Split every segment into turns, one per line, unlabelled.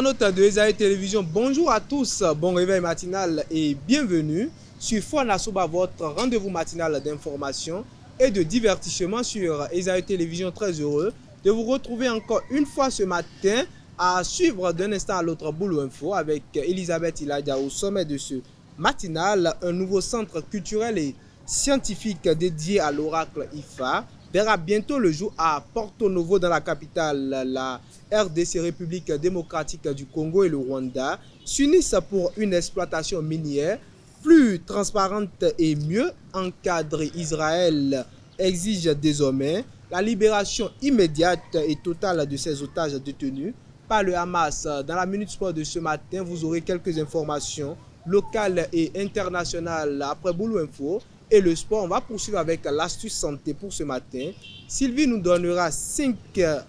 internautes de Esaïe Télévision, bonjour à tous, bon réveil matinal et bienvenue sur Fona Soba, votre rendez-vous matinal d'information et de divertissement sur Esaïe Télévision. Très heureux de vous retrouver encore une fois ce matin à suivre d'un instant à l'autre Boulou Info avec Elisabeth Iladia au sommet de ce matinal. Un nouveau centre culturel et scientifique dédié à l'oracle IFA verra bientôt le jour à Porto Novo dans la capitale. La RDC, République démocratique du Congo, et le Rwanda s'unissent pour une exploitation minière plus transparente et mieux encadrée. Israël exige désormais la libération immédiate et totale de ses otages détenus par le Hamas. Dans la Minute Sport de ce matin, vous aurez quelques informations locales et internationales. Après Boulou Info et le sport, on va poursuivre avec l'astuce santé pour ce matin. Sylvie nous donnera 5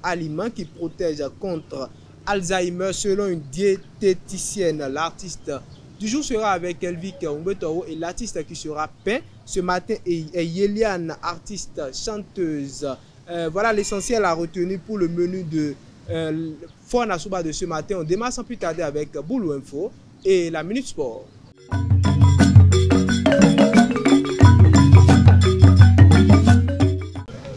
aliments qui protègent contre Alzheimer selon une diététicienne. L'artiste du jour sera avec Elvic Umbetoro et l'artiste qui sera peint ce matin est Yeliane, artiste chanteuse. Voilà l'essentiel à retenir pour le menu de Fona Soba de ce matin. On démarre sans plus tarder avec Boulou Info et la Minute Sport.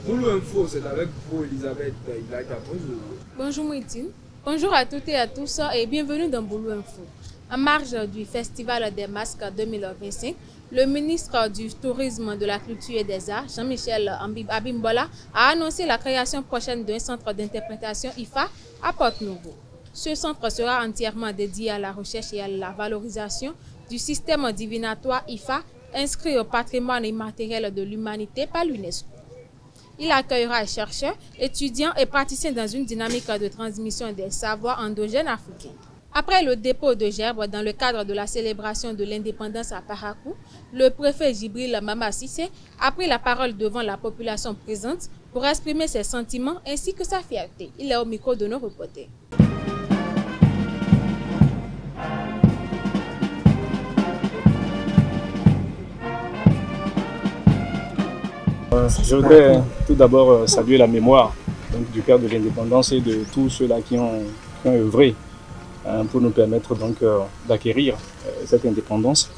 Boulou Info, c'est avec vous, Elisabeth Iladia. Bonjour.
Bonjour Mouitine. Bonjour à toutes et à tous et bienvenue dans Boulou Info. En marge du Festival des Masques 2025, le ministre du Tourisme, de la Culture et des Arts, Jean-Michel Abimbola, a annoncé la création prochaine d'un centre d'interprétation IFA à Porto-Novo. Ce centre sera entièrement dédié à la recherche et à la valorisation du système divinatoire IFA, inscrit au patrimoine immatériel de l'humanité par l'UNESCO. Il accueillera chercheurs, étudiants et praticiens dans une dynamique de transmission des savoirs endogènes africains. Après le dépôt de gerbes dans le cadre de la célébration de l'indépendance à Parakou, le préfet Djibril Mama Cissé a pris la parole devant la population présente pour exprimer ses sentiments ainsi que sa fierté. Il est au micro de nos reporters.
Je voudrais tout d'abord saluer la mémoire du père de l'indépendance et de tous ceux-là qui ont œuvré pour nous permettre d'acquérir cette indépendance.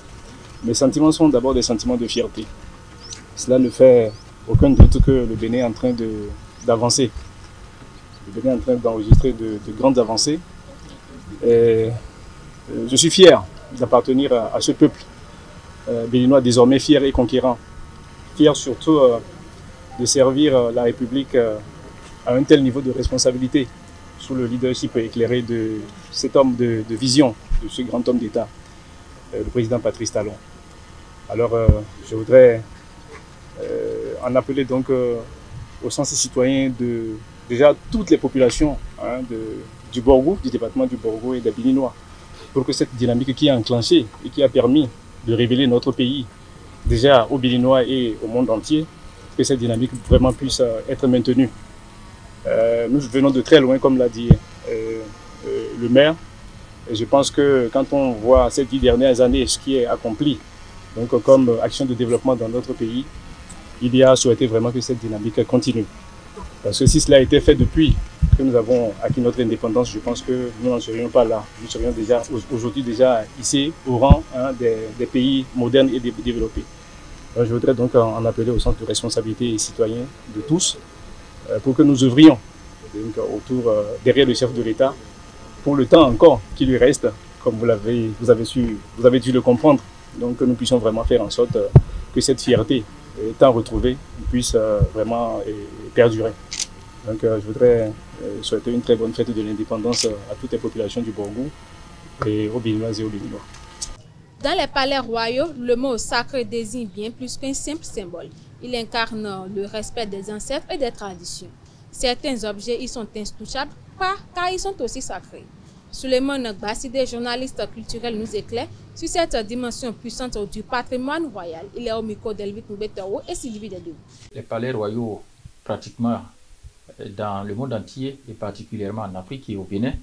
Mes sentiments sont d'abord des sentiments de fierté. Cela ne fait aucun doute que le Bénin est en train d'avancer. Le Bénin est en train d'enregistrer de grandes avancées. Et je suis fier d'appartenir à ce peuple béninois désormais fier et conquérant. Fier surtout de servir la République à un tel niveau de responsabilité sous le leadership éclairé de cet homme de vision, de ce grand homme d'État, le président Patrice Talon. Alors je voudrais en appeler donc au sens citoyen de déjà toutes les populations du Borgou, du département du Borgou et des Béninois, pour que cette dynamique qui a enclenché et qui a permis de révéler notre pays déjà aux Béninois et au monde entier, que cette dynamique vraiment puisse être maintenue. Nous venons de très loin, comme l'a dit le maire, et je pense que quand on voit ces 10 dernières années ce qui est accompli donc, comme action de développement dans notre pays, il y a souhaité vraiment que cette dynamique continue. Parce que si cela a été fait depuis que nous avons acquis notre indépendance, je pense que nous n'en serions pas là. Nous serions déjà aujourd'hui déjà ici au rang des pays modernes et développés. Alors, je voudrais donc en appeler au sens de responsabilité citoyenne de tous pour que nous œuvrions derrière le chef de l'État pour le temps encore qui lui reste, comme vous avez dû le comprendre. Donc que nous puissions vraiment faire en sorte que cette fierté étant retrouvée puisse vraiment perdurer. Donc je voudrais souhaiter une très bonne fête de l'indépendance à toutes les populations du Borgou et aux Béninois et aux Béninois.
Dans les palais royaux, le mot sacré désigne bien plus qu'un simple symbole. Il incarne le respect des ancêtres et des traditions. Certains objets y sont intouchables car ils sont aussi sacrés. Suleiman Basside, journaliste culturel, nous éclaire sur cette dimension puissante du patrimoine royal. Il est au micro d'Elvic Umbetoro et Sylvie Dedou.
Les palais royaux, pratiquement dans le monde entier et particulièrement en Afrique et au Bénin,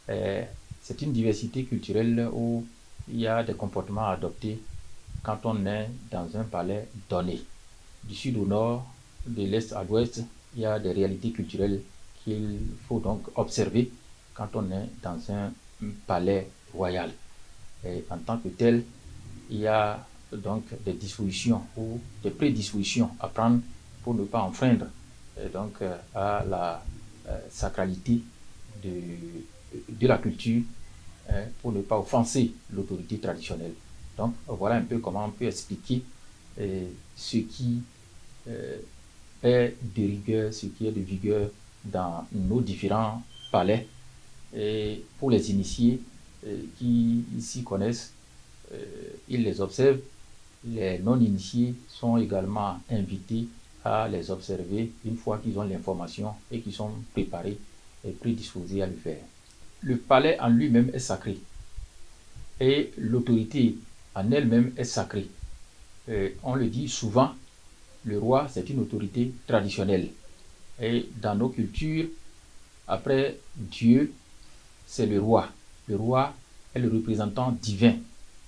c'est une diversité culturelle où il y a des comportements adoptés quand on est dans un palais donné. Du sud au nord, de l'est à l'ouest, il y a des réalités culturelles qu'il faut donc observer quand on est dans un palais royal. Et en tant que tel, il y a donc des dispositions ou des prédispositions à prendre pour ne pas enfreindre donc, à la sacralité de la culture, pour ne pas offenser l'autorité traditionnelle. Donc voilà un peu comment on peut expliquer ce qui est de rigueur, ce qui est de vigueur dans nos différents palais. Et pour les initiés qui s'y connaissent, ils les observent. Les non-initiés sont également invités à les observer une fois qu'ils ont l'information et qu'ils sont préparés et prédisposés à le faire. Le palais en lui-même est sacré et l'autorité en elle-même est sacrée. On le dit souvent, le roi c'est une autorité traditionnelle. Et dans nos cultures, après Dieu, c'est le roi. Le roi est le représentant divin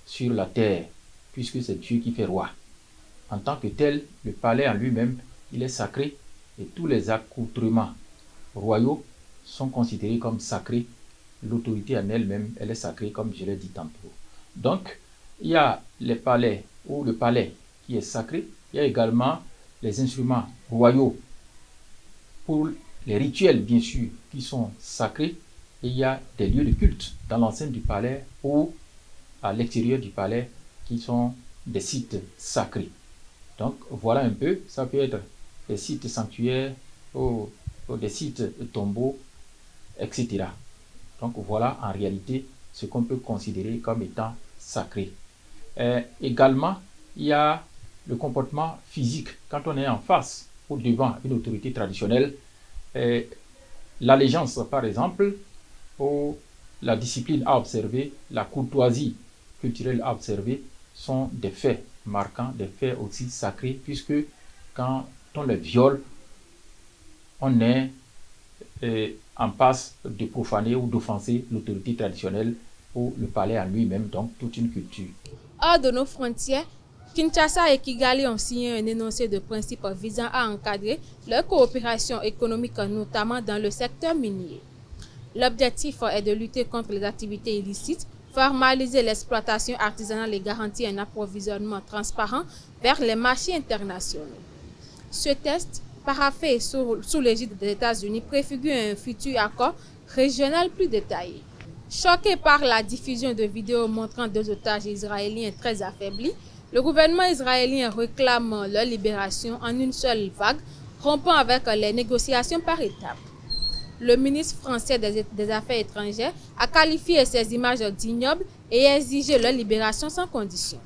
sur la terre, puisque c'est Dieu qui fait roi. En tant que tel, le palais en lui-même, il est sacré et tous les accoutrements royaux sont considérés comme sacrés. L'autorité en elle-même, elle est sacrée, comme je l'ai dit tantôt. Donc, il y a les palais ou le palais qui est sacré. Il y a également les instruments royaux pour les rituels, bien sûr, qui sont sacrés. Et il y a des lieux de culte dans l'enceinte du palais ou à l'extérieur du palais qui sont des sites sacrés. Donc, voilà un peu, ça peut être des sites sanctuaires ou des sites tombeaux, etc. Donc, voilà en réalité ce qu'on peut considérer comme étant sacré. Également, il y a le comportement physique. Quand on est en face ou devant une autorité traditionnelle, l'allégeance, par exemple, ou la discipline à observer, la courtoisie culturelle à observer, sont des faits marquants, des faits aussi sacrés, puisque quand on les viole, on est en passe de profaner ou d'offenser l'autorité traditionnelle ou le palais en lui-même, donc toute une culture.
Hors de nos frontières, Kinshasa et Kigali ont signé un énoncé de principes visant à encadrer leur coopération économique, notamment dans le secteur minier. L'objectif est de lutter contre les activités illicites, formaliser l'exploitation artisanale et garantir un approvisionnement transparent vers les marchés internationaux. Ce texte, paraphé sous l'égide des États-Unis, préfigure un futur accord régional plus détaillé. Choqué par la diffusion de vidéos montrant deux otages israéliens très affaiblis, le gouvernement israélien réclame leur libération en une seule vague, rompant avec les négociations par étapes. Le ministre français des Affaires étrangères a qualifié ces images d'ignobles et exigé leur libération sans condition.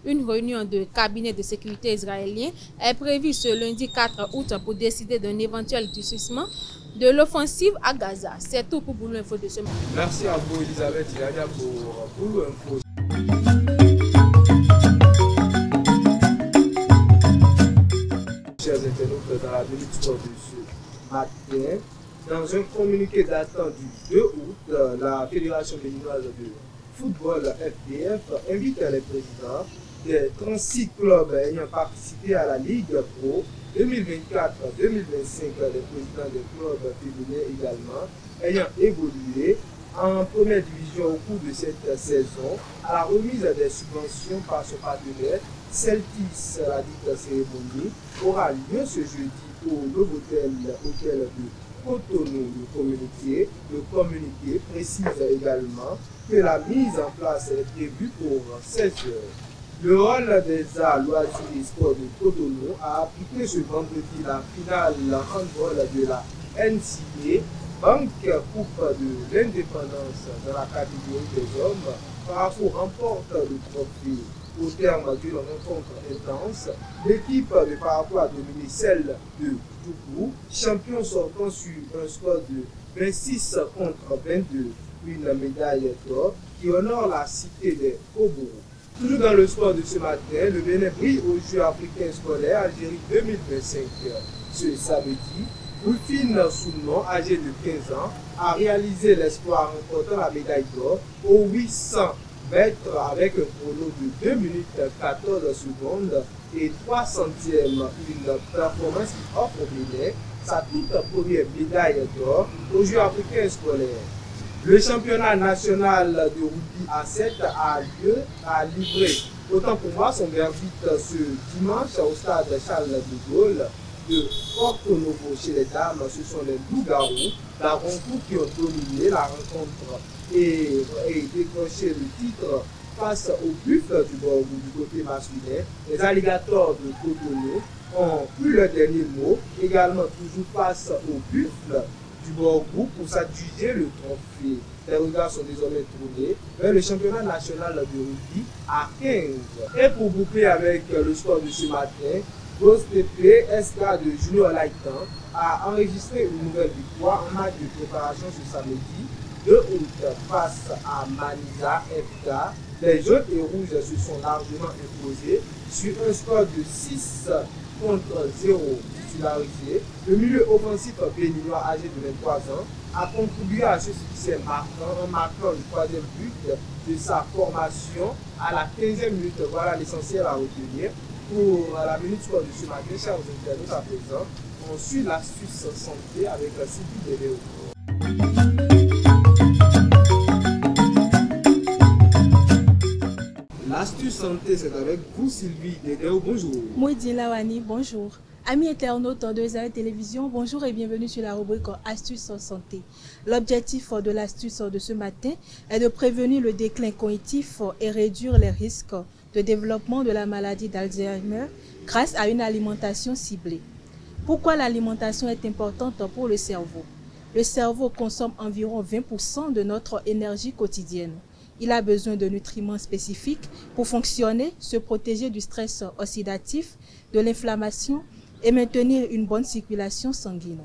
Une réunion de cabinet de sécurité israélien est prévue ce lundi 4 août pour décider d'un éventuel durcissement de l'offensive à Gaza. C'est tout pour Boulou Info de ce matin.
Merci à vous, Elisabeth Iladia, pour Boulou Info. Chers internautes, dans la minute sport de ce matin, dans un communiqué datant du 2 août, la Fédération béninoise de football FBF invite les présidents des 36 clubs ayant participé à la Ligue Pro 2024-2025, les présidents des clubs féminins également, ayant évolué en première division au cours de cette saison, à la remise des subventions par son partenaire Celtis. La dite cérémonie aura lieu ce jeudi au Novotel Hôtel de Cotonou. Le communiqué précise également que la mise en place est prévue pour 16 heures. Le rôle des arts, loisirs et sports de Cotonou a appliqué ce vendredi la finale handball de la NCA Banque Coupe de l'Indépendance dans la catégorie des hommes. Parafo remporte le trophée. Au terme d'une rencontre intense, l'équipe de Parafo a dominé celle de Toubou, champion sortant sur un score de 26 contre 22. Une médaille d'or qui honore la cité des Kobourou. Toujours dans le sport de ce matin, le Bénin brille aux Jeux africains scolaires Algérie 2025. Ce samedi, Rufine Sounon, âgé de 15 ans, a réalisé l'exploit en remportant la médaille d'or aux 800 mètres avec un chrono de 2 minutes 14 secondes et 3 centièmes. Une performance qui offre au Bénin sa toute première médaille d'or aux Jeux africains scolaires. Le championnat national de rugby à 7 a livré autant pour moi son verdict ce dimanche au stade Charles de Gaulle de Porto Novo chez les dames. Ce sont les loups-garous d'Aroncourt qui ont dominé la rencontre et décroché le titre face aux buffles du Borgou du côté masculin. Les alligators de Cotonou ont eu le dernier mot, également toujours face aux buffles du Borgou pour s'adjuger le trophée. Les regards sont désormais tournés vers le championnat national de rugby à 15. Et pour boucler avec le score de ce matin, Rose PP SK de Junior Lighton a enregistré une nouvelle victoire en match de préparation ce samedi 2 août face à Maniza FK. Les jaunes et rouges se sont largement imposés sur un score de 6 contre 0 titularisé. Le milieu offensif béninois âgé de 23 ans a contribué à ce succès marquant en marquant le troisième but de sa formation à la 15e minute. Voilà l'essentiel à retenir. Pour la minute sport de ce matin, chers internautes, à présent, on suit l'astuce santé avec Sylvie Dédéo. L'astuce santé, c'est avec vous, Sylvie Dédéo. Bonjour.
Mouidi Lawani, bonjour. Amis internautes de Esaïe Télévision, bonjour et bienvenue sur la rubrique Astuces santé. L'objectif de l'astuce de ce matin est de prévenir le déclin cognitif et réduire les risques de développement de la maladie d'Alzheimer grâce à une alimentation ciblée. Pourquoi l'alimentation est importante pour le cerveau? Le cerveau consomme environ 20% de notre énergie quotidienne. Il a besoin de nutriments spécifiques pour fonctionner, se protéger du stress oxydatif, de l'inflammation et maintenir une bonne circulation sanguine.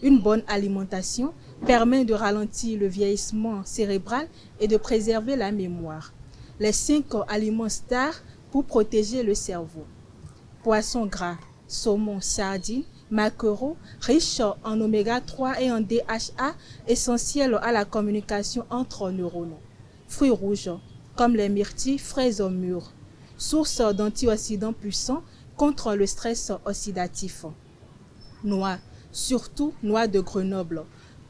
Une bonne alimentation permet de ralentir le vieillissement cérébral et de préserver la mémoire. Les 5 aliments stars pour protéger le cerveau. Poisson gras, saumon, sardines, maquereaux, riches en oméga 3 et en DHA, essentiels à la communication entre neurones. Fruits rouges, comme les myrtilles, fraises mûres, source d'antioxydants puissants contre le stress oxydatif. Noix, surtout noix de Grenoble,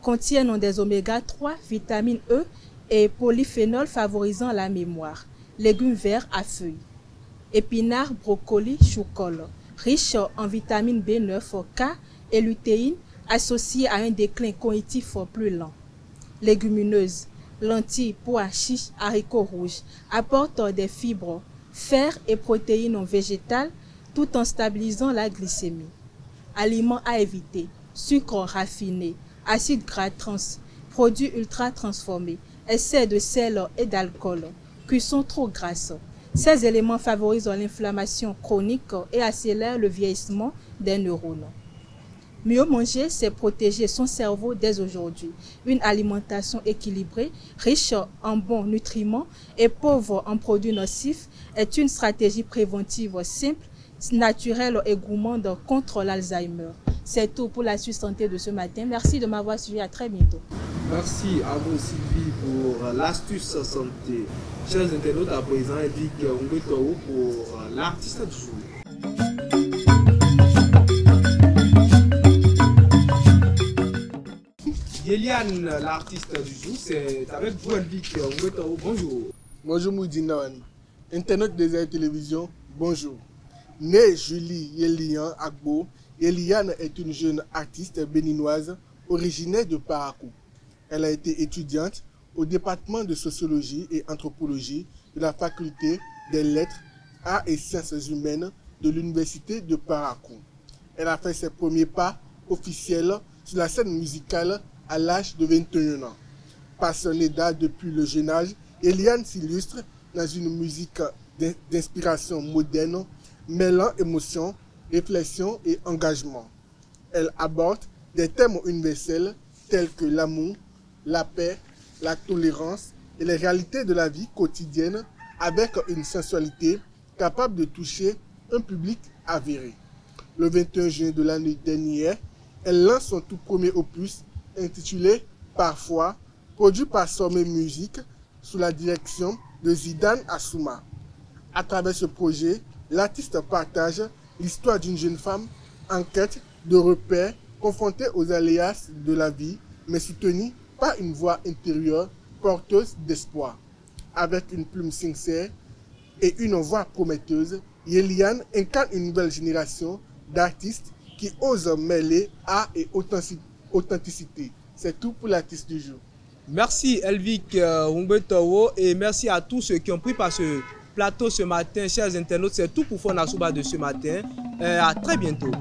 contiennent des oméga 3, vitamine E et polyphénol favorisant la mémoire. Légumes verts à feuilles. Épinards, brocolis, chou-col, riches en vitamine B9, K et lutéine, associés à un déclin cognitif plus lent. Légumineuses, lentilles, pois, chiches, haricots rouges apportent des fibres, fer et protéines végétales tout en stabilisant la glycémie. Aliments à éviter, sucre raffiné, acides gras trans, produits ultra transformés, excès de sel et d'alcool, cuisson trop grasse. Ces éléments favorisent l'inflammation chronique et accélèrent le vieillissement des neurones. Mieux manger, c'est protéger son cerveau dès aujourd'hui. Une alimentation équilibrée, riche en bons nutriments et pauvre en produits nocifs est une stratégie préventive simple, naturelle et gourmande contre l'Alzheimer. C'est tout pour la santé de ce matin. Merci de m'avoir suivi. À très bientôt.
Merci à vous, Sylvie, pour l'astuce santé. Chers internautes, à présent, Edith Ngwetoro pour l'artiste du jour. Eliane, l'artiste du jour, c'est avec vous, Edith Ngwetoro. Bonjour.
Bonjour Moudina Wani. Internaute des Esaïe Télévision, bonjour. Née Julie Yelian Agbo, Eliane est une jeune artiste béninoise originaire de Parakou. Elle a été étudiante au département de sociologie et anthropologie de la faculté des lettres, arts et sciences humaines de l'université de Parakou. Elle a fait ses premiers pas officiels sur la scène musicale à l'âge de 21 ans. Passionnée d'art depuis le jeune âge, Eliane s'illustre dans une musique d'inspiration moderne, mêlant émotion, réflexion et engagement. Elle aborde des thèmes universels tels que l'amour, la paix, la tolérance et les réalités de la vie quotidienne avec une sensualité capable de toucher un public avéré. Le 21 juin de l'année dernière, elle lance son tout premier opus intitulé « Parfois », produit par Sommet Musique sous la direction de Zidane Assouma. À travers ce projet, l'artiste partage l'histoire d'une jeune femme en quête de repères, confrontée aux aléas de la vie, mais soutenue par une voix intérieure porteuse d'espoir. Avec une plume sincère et une voix prometteuse, Yeliane incarne une nouvelle génération d'artistes qui osent mêler art et authenticité. C'est tout pour l'artiste du jour.
Merci Elvic Umbetowo et merci à tous ceux qui ont pris par ce plateau ce matin. Chers internautes, c'est tout pour Fona Souba de ce matin. À très bientôt.